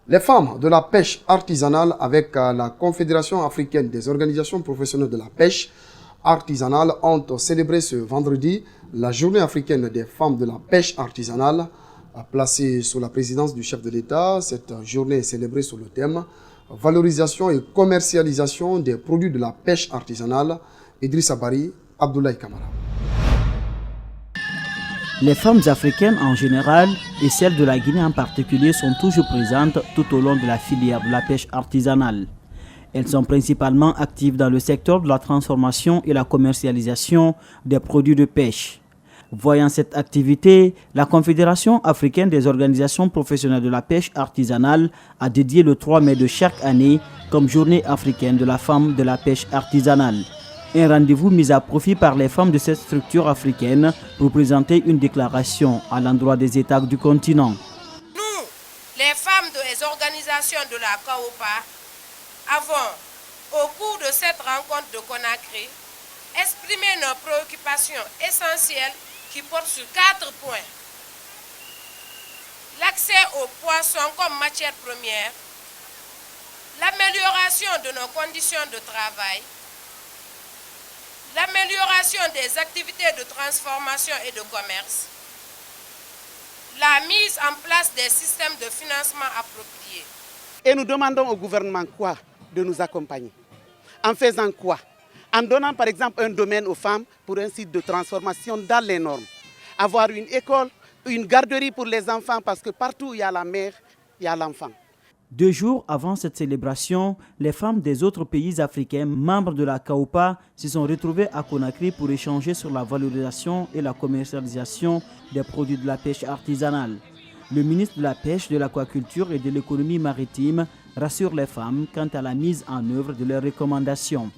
Les femmes de la pêche artisanale avec la Confédération africaine des organisations professionnelles de la pêche artisanale ont célébré ce vendredi la journée africaine des femmes de la pêche artisanale. Placée sous la présidence du chef de l'État, cette journée est célébrée sous le thème « Valorisation et commercialisation des produits de la pêche artisanale ». Idrissa Bari, Abdoulaye Kamara. Les femmes africaines en général et celles de la Guinée en particulier sont toujours présentes tout au long de la filière de la pêche artisanale. Elles sont principalement actives dans le secteur de la transformation et la commercialisation des produits de pêche. Voyant cette activité, la Confédération africaine des organisations professionnelles de la pêche artisanale a dédié le 3 mai de chaque année comme journée africaine de la femme de la pêche artisanale. Un rendez-vous mis à profit par les femmes de cette structure africaine pour présenter une déclaration à l'endroit des États du continent. Nous, les femmes des organisations de la CAOPA, avons, au cours de cette rencontre de Conakry, exprimé nos préoccupations essentielles qui portent sur 4 points. L'accès aux poissons comme matière première, l'amélioration de nos conditions de travail, l'amélioration des activités de transformation et de commerce, la mise en place des systèmes de financement appropriés. Et nous demandons au gouvernement quoi? De nous accompagner. En faisant quoi? En donnant par exemple un domaine aux femmes pour un site de transformation dans les normes. Avoir une école, une garderie pour les enfants parce que partout où il y a la mère, il y a l'enfant. 2 jours avant cette célébration, les femmes des autres pays africains membres de la CAOPA se sont retrouvées à Conakry pour échanger sur la valorisation et la commercialisation des produits de la pêche artisanale. Le ministre de la Pêche, de l'Aquaculture et de l'Économie maritime rassure les femmes quant à la mise en œuvre de leurs recommandations.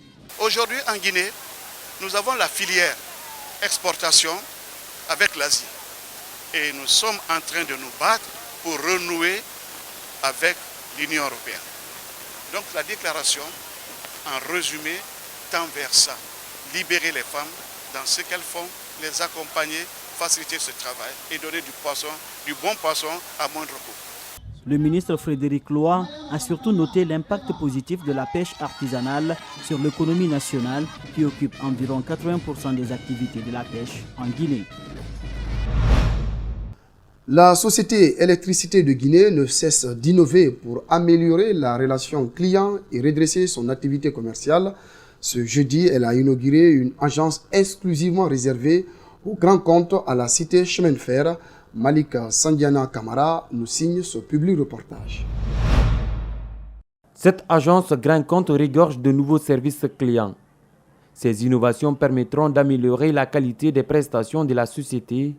Aujourd'hui en Guinée, nous avons la filière exportation avec l'Asie. Et nous sommes en train de nous battre pour renouer avec l'Union européenne. Donc la déclaration, en résumé, tend vers ça. Libérer les femmes dans ce qu'elles font, les accompagner, faciliter ce travail et donner du bon poisson à moindre coût. Le ministre Frédéric Loy a surtout noté l'impact positif de la pêche artisanale sur l'économie nationale qui occupe environ 80% des activités de la pêche en Guinée. La société Électricité de Guinée ne cesse d'innover pour améliorer la relation client et redresser son activité commerciale. Ce jeudi, elle a inauguré une agence exclusivement réservée aux grands comptes à la cité Chemin de Fer. Malik Sandiana Kamara nous signe ce public reportage. Cette agence grand compte regorge de nouveaux services clients. Ces innovations permettront d'améliorer la qualité des prestations de la société,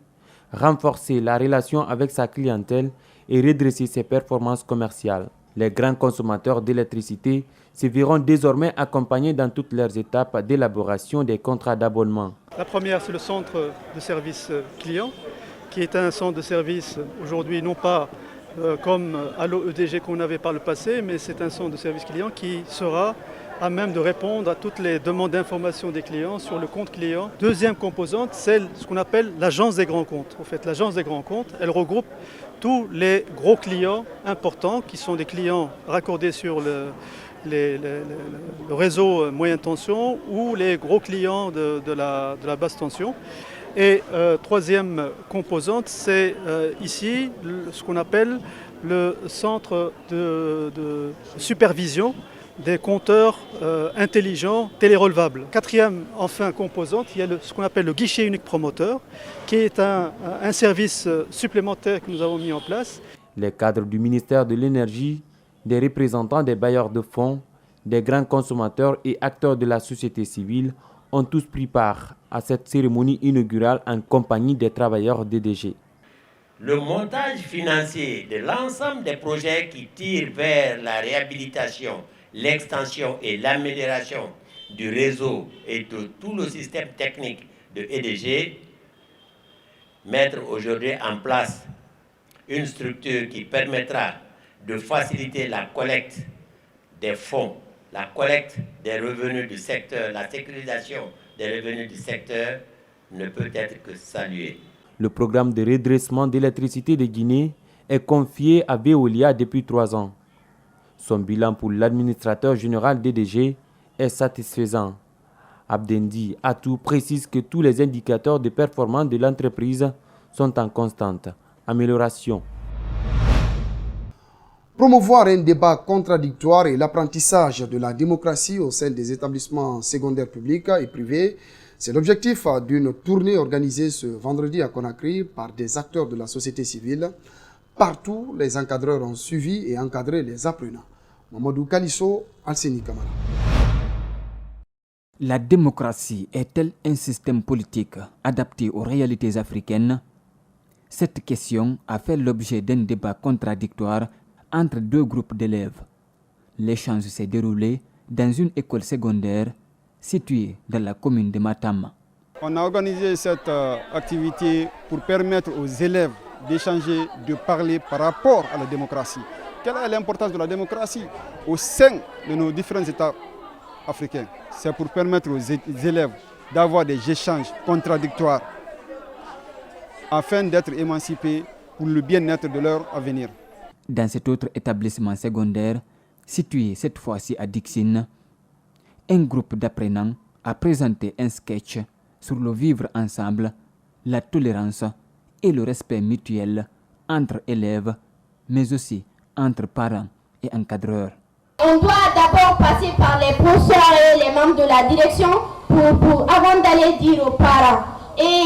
renforcer la relation avec sa clientèle et redresser ses performances commerciales. Les grands consommateurs d'électricité se verront désormais accompagnés dans toutes leurs étapes d'élaboration des contrats d'abonnement. La première, c'est le centre de service client, qui est un centre de service aujourd'hui non pas comme à l'EDG qu'on avait par le passé, mais c'est un centre de service client qui sera à même de répondre à toutes les demandes d'information des clients sur le compte client. Deuxième composante, c'est ce qu'on appelle l'agence des grands comptes. En fait, l'agence des grands comptes, elle regroupe tous les gros clients importants qui sont des clients raccordés sur le réseau moyenne tension ou les gros clients de la basse tension. Et troisième composante, c'est ici ce qu'on appelle le centre de supervision des compteurs intelligents télérelevables. Quatrième, enfin, composante, il y a ce qu'on appelle le guichet unique promoteur, qui est un service supplémentaire que nous avons mis en place. Les cadres du ministère de l'Énergie, des représentants des bailleurs de fonds, des grands consommateurs et acteurs de la société civile ont tous pris part à cette cérémonie inaugurale en compagnie des travailleurs DDG. Le montage financier de l'ensemble des projets qui tirent vers la réhabilitation, l'extension et l'amélioration du réseau et de tout le système technique de EDG, mettre aujourd'hui en place une structure qui permettra de faciliter la collecte des fonds, la collecte des revenus du secteur, la sécurisation des revenus du secteur ne peut être que saluée. Le programme de redressement d'électricité de Guinée est confié à Veolia depuis 3 ans. Son bilan pour l'administrateur général DDG est satisfaisant. Abdendi Atou précise que tous les indicateurs de performance de l'entreprise sont en constante amélioration. Promouvoir un débat contradictoire et l'apprentissage de la démocratie au sein des établissements secondaires publics et privés, c'est l'objectif d'une tournée organisée ce vendredi à Conakry par des acteurs de la société civile. Partout, les encadreurs ont suivi et encadré les apprenants. Mamadou Kalisso, Alseni Kamara. La démocratie est-elle un système politique adapté aux réalités africaines? Cette question a fait l'objet d'un débat contradictoire entre deux groupes d'élèves. L'échange s'est déroulé dans une école secondaire située dans la commune de Matam. On a organisé cette activité pour permettre aux élèves d'échanger, de parler par rapport à la démocratie. Quelle est l'importance de la démocratie au sein de nos différents États africains? C'est pour permettre aux élèves d'avoir des échanges contradictoires afin d'être émancipés pour le bien-être de leur avenir. Dans cet autre établissement secondaire, situé cette fois-ci à Dixine, un groupe d'apprenants a présenté un sketch sur le vivre ensemble, la tolérance et le respect mutuel entre élèves, mais aussi entre parents et encadreurs. On doit d'abord passer par les professeurs et les membres de la direction avant d'aller dire aux parents. Et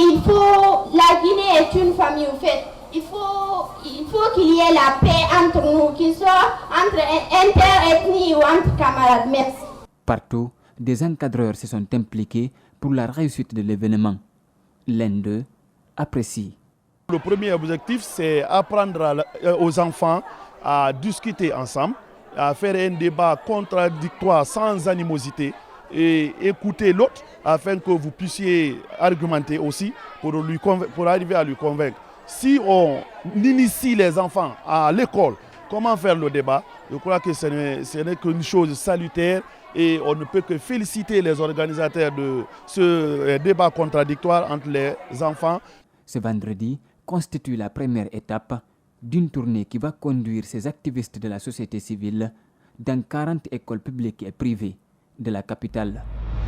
la Guinée est une famille au fait. Il faut qu'il y ait la paix entre nous, qu'il soit entre interethnies ou entre camarades. Merci. Partout, des encadreurs se sont impliqués pour la réussite de l'événement. L'un d'eux apprécie. Le premier objectif, c'est apprendre aux enfants à discuter ensemble, à faire un débat contradictoire sans animosité et écouter l'autre afin que vous puissiez argumenter aussi pour arriver à lui convaincre. Si on initie les enfants à l'école, comment faire le débat, je crois que ce n'est qu'une chose salutaire et on ne peut que féliciter les organisateurs de ce débat contradictoire entre les enfants. Ce vendredi constitue la première étape d'une tournée qui va conduire ces activistes de la société civile dans 40 écoles publiques et privées de la capitale.